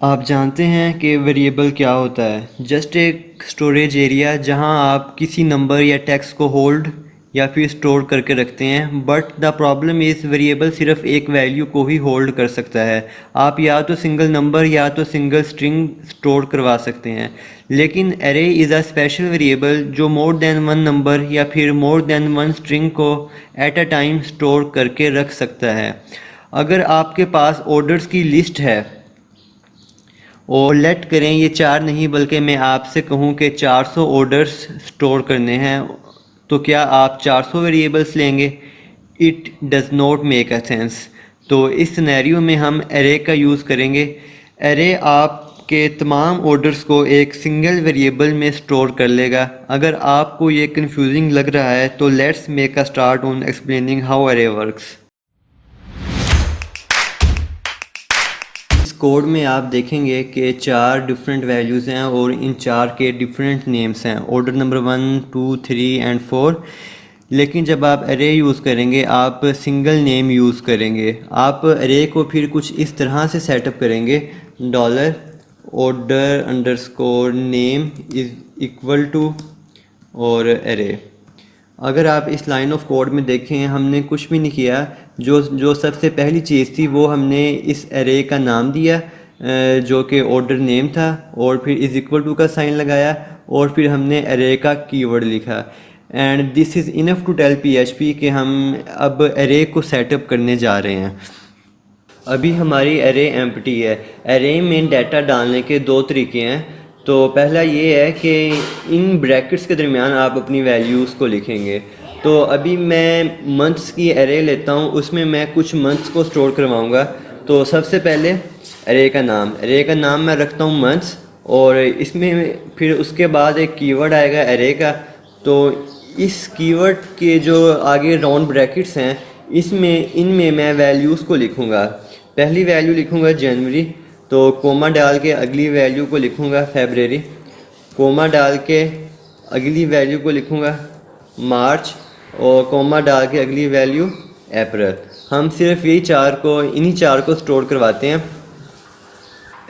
आप जानते हैं कि वेरिएबल क्या होता है? जस्ट एक स्टोरेज एरिया जहां आप किसी नंबर या टेक्स्ट को होल्ड या फिर स्टोर करके रखते हैं। But the problem is variable सिर्फ एक वैल्यू को ही होल्ड कर सकता है। आप या तो सिंगल नंबर या तो सिंगल स्ट्रिंग स्टोर करवा सकते हैं, लेकिन array is a special variable जो मोर देन वन नंबर या फिर मोर देन वन स्ट्रिंग को एट अ टाइम स्टोर करके रख सकता है। अगर आपके पास ऑर्डर्स की लिस्ट है और लेट करें ये चार नहीं बल्कि मैं आपसे कहूँ कि 400 ऑर्डर्स स्टोर करने हैं, तो क्या आप 400 वेरिएबल्स लेंगे? It does not make a sense. तो इस सिनेरियो में हम एरे का यूज़ करेंगे। एरे आपके तमाम ऑर्डर्स को एक सिंगल वेरिएबल में स्टोर कर लेगा। अगर आपको ये कंफ्यूजिंग लग रहा है तो let's make a start on explaining how array works. इस कोड में आप देखेंगे कि चार डिफरेंट वैल्यूज़ हैं और इन चार के डिफरेंट नेम्स हैं, ऑर्डर नंबर 1, 2, 3 एंड 4। लेकिन जब आप अरे यूज़ करेंगे आप सिंगल नेम यूज़ करेंगे। आप अरे को फिर कुछ इस तरह से सेटअप करेंगे, dollar order underscore name is equal to और अरे। अगर आप इस लाइन ऑफ कोड में देखें हमने कुछ भी नहीं किया। जो जो सबसे पहली चीज़ थी वो हमने इस एरे का नाम दिया, जो कि ऑर्डर नेम था, और फिर इज़ इक्वल टू का साइन लगाया और फिर हमने एरे का कीवर्ड लिखा। And this is enough to tell PHP कि हम अब एरे को सेटअप करने जा रहे हैं। अभी हमारी एरे एम्प्टी है। एरे में डाटा डालने के दो तरीके हैं। तो पहला ये है कि इन ब्रैकेट्स के दरमियान आप अपनी वैल्यूज़ को लिखेंगे। तो अभी मैं मंथ्स की एरे लेता हूँ, उसमें मैं कुछ मंथ्स को स्टोर करवाऊँगा। तो सबसे पहले एरे का नाम मैं रखता हूँ मंथ्स, और इसमें फिर उसके बाद एक कीवर्ड आएगा एरे का। तो इस कीवर्ड के जो आगे राउंड ब्रैकेट्स हैं इसमें इनमें मैं वैल्यूज़ को लिखूँगा। पहली वैल्यू लिखूँगा जनवरी, तो कोमा डाल के अगली वैल्यू को लिखूँगा फेबररी, कोमा डाल के अगली वैल्यू को लिखूँगा मार्च, और कोमा डाल के अगली वैल्यू अप्रैल। हम सिर्फ इन्हीं चार को स्टोर करवाते हैं।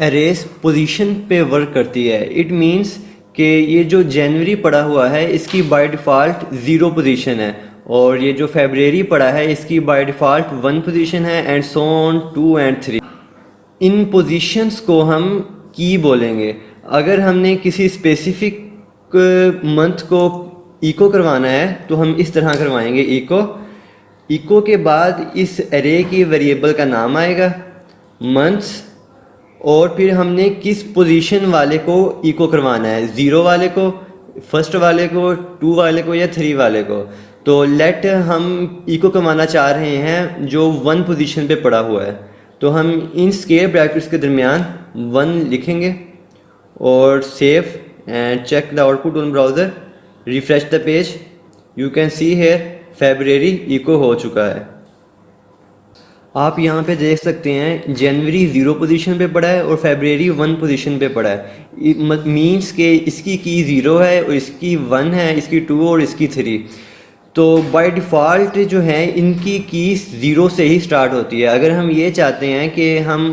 एरेस पोजीशन पे वर्क करती है। इट मींस कि ये जो जनवरी पड़ा हुआ है इसकी बाय डिफ़ॉल्ट 0 पोजीशन है, और ये जो फेबररी पड़ा है इसकी बाय डिफ़ॉल्ट 1 पोजीशन है, and so on 2 and 3। In positions को हम की बोलेंगे। अगर हमने किसी स्पेसिफिक मंथ को इको करवाना है तो हम इस तरह करवाएंगे इको। इको के बाद इस एरे की वेरिएबल का नाम आएगा मंथ्स, और फिर हमने किस पोजीशन वाले को इको करवाना है, 0 वाले को, फर्स्ट वाले को, 2 वाले को या 3 वाले को। तो लेट हम इको करवाना चाह रहे हैं जो 1 पोजीशन पे पड़ा हुआ है, तो हम इन स्क्वायर ब्रैकेट्स के दरमियान 1 लिखेंगे और save and check the output on browser. Refresh the page, you can see here February echo हो चुका है। आप यहाँ पे देख सकते हैं जनवरी 0 पोजीशन पे पड़ा है और फेबररी 1 पोजीशन पे पड़ा है। मीन्स के इसकी की 0 है और इसकी 1 है, इसकी 2 और इसकी 3। तो बाय डिफ़ॉल्ट जो है इनकी की 0 से ही स्टार्ट होती है। अगर हम ये चाहते हैं कि हम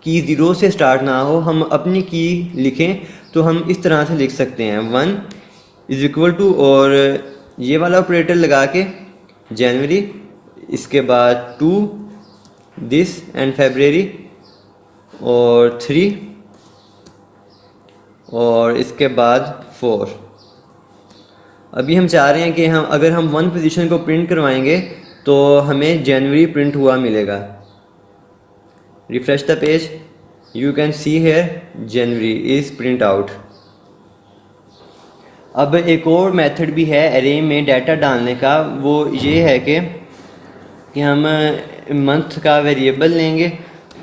की 0 से स्टार्ट ना हो, हम अपनी की लिखें, तो हम इस तरह से लिख सकते हैं 1 इज़ इक्वल टू, और ये वाला ऑपरेटर लगा के जनवरी, इसके बाद 2 दिस एंड फेबररी, और 3, और इसके बाद 4। अभी हम चाह रहे हैं कि अगर हम 1 पोजीशन को प्रिंट करवाएंगे तो हमें जनवरी प्रिंट हुआ मिलेगा। Refresh the page, you can see here January is print out. अब एक और मेथड भी है एरे में डाटा डालने का, वो ये है कि हम मंथ का वेरिएबल लेंगे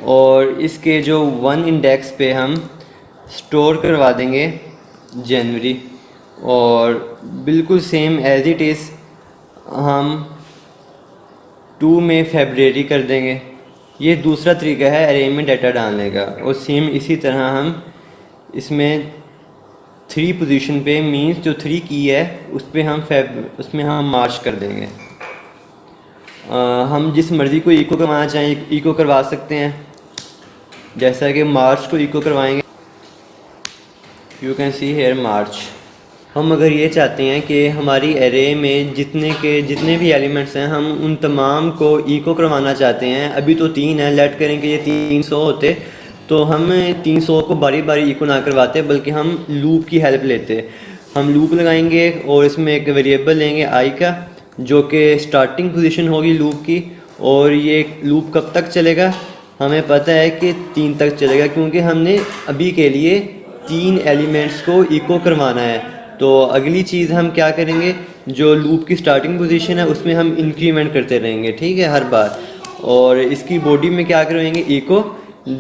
और इसके जो 1 इंडेक्स पे हम स्टोर करवा देंगे जनवरी, और बिल्कुल सेम एज इट इज़ हम 2 में फेबररी कर देंगे। ये दूसरा तरीका है एरे में डाटा डालने का, और सेम इसी तरह हम इसमें 3 पोजीशन पे, मींस जो 3 की है उसमें हम मार्च कर देंगे। हम जिस मर्ज़ी को इको करवाना चाहें इको करवा सकते हैं। जैसा कि मार्च को इको करवाएंगे, यू कैन सी हेयर मार्च। हम अगर ये चाहते हैं कि हमारी एरे में जितने भी एलिमेंट्स हैं हम उन तमाम को इको करवाना चाहते हैं, अभी तो 3 है, लेट करें कि ये 300 होते तो हम 300 को बारी बारी इको ना करवाते बल्कि हम लूप की हेल्प लेते। हम लूप लगाएंगे और इसमें एक वेरिएबल लेंगे आई का, जो कि स्टार्टिंग पोजीशन होगी लूप की, और ये लूप कब तक चलेगा हमें पता है कि 3 तक चलेगा, क्योंकि हमने अभी के लिए 3 एलिमेंट्स को इको करवाना है। तो अगली चीज़ हम क्या करेंगे, जो लूप की स्टार्टिंग पोजीशन है उसमें हम इंक्रीमेंट करते रहेंगे, ठीक है, हर बार। और इसकी बॉडी में क्या करेंगे, इको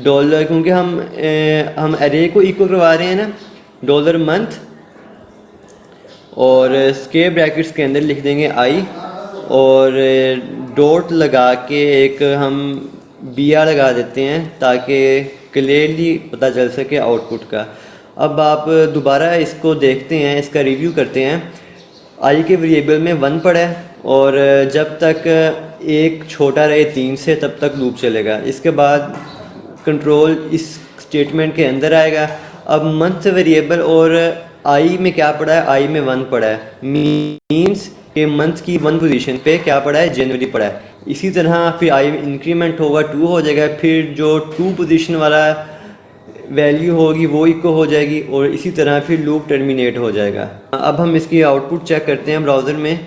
डॉलर, क्योंकि हम एरे को इको करवा रहे हैं ना, डॉलर मंथ, और स्क्वायर ब्रैकेट्स के अंदर लिख देंगे आई, और डॉट लगा के एक हम बी आर लगा देते हैं ताकि क्लियरली पता चल सके आउटपुट का। अब आप दोबारा इसको देखते हैं, इसका रिव्यू करते हैं। आई के वेरिएबल में 1 पड़ा है और जब तक एक छोटा रहे 3 से तब तक लूप चलेगा। इसके बाद कंट्रोल इस स्टेटमेंट के अंदर आएगा। अब मंथ वेरिएबल और आई में क्या पड़ा है, आई में 1 पड़ा है, मीन्स कि मंथ की 1 पोजीशन पे क्या पड़ा है, जनवरी पड़ा है। इसी तरह फिर आई इंक्रीमेंट होगा, 2 हो जाएगा, फिर जो 2 पोजीशन वाला वैल्यू होगी वो इको हो जाएगी, और इसी तरह फिर लूप टर्मिनेट हो जाएगा। अब हम इसकी आउटपुट चेक करते हैं ब्राउज़र में।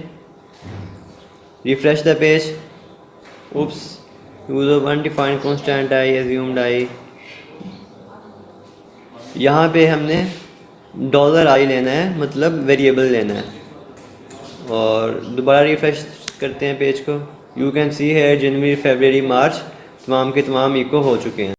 Refresh the page. Oops, user undefined constant I, assumed I. यहाँ पे हमने डॉलर आई लेना है, मतलब वेरिएबल लेना है। और दोबारा रिफ्रेश करते हैं पेज को। यू कैन सी है जनवरी फरवरी मार्च तमाम के तमाम इको हो चुके हैं।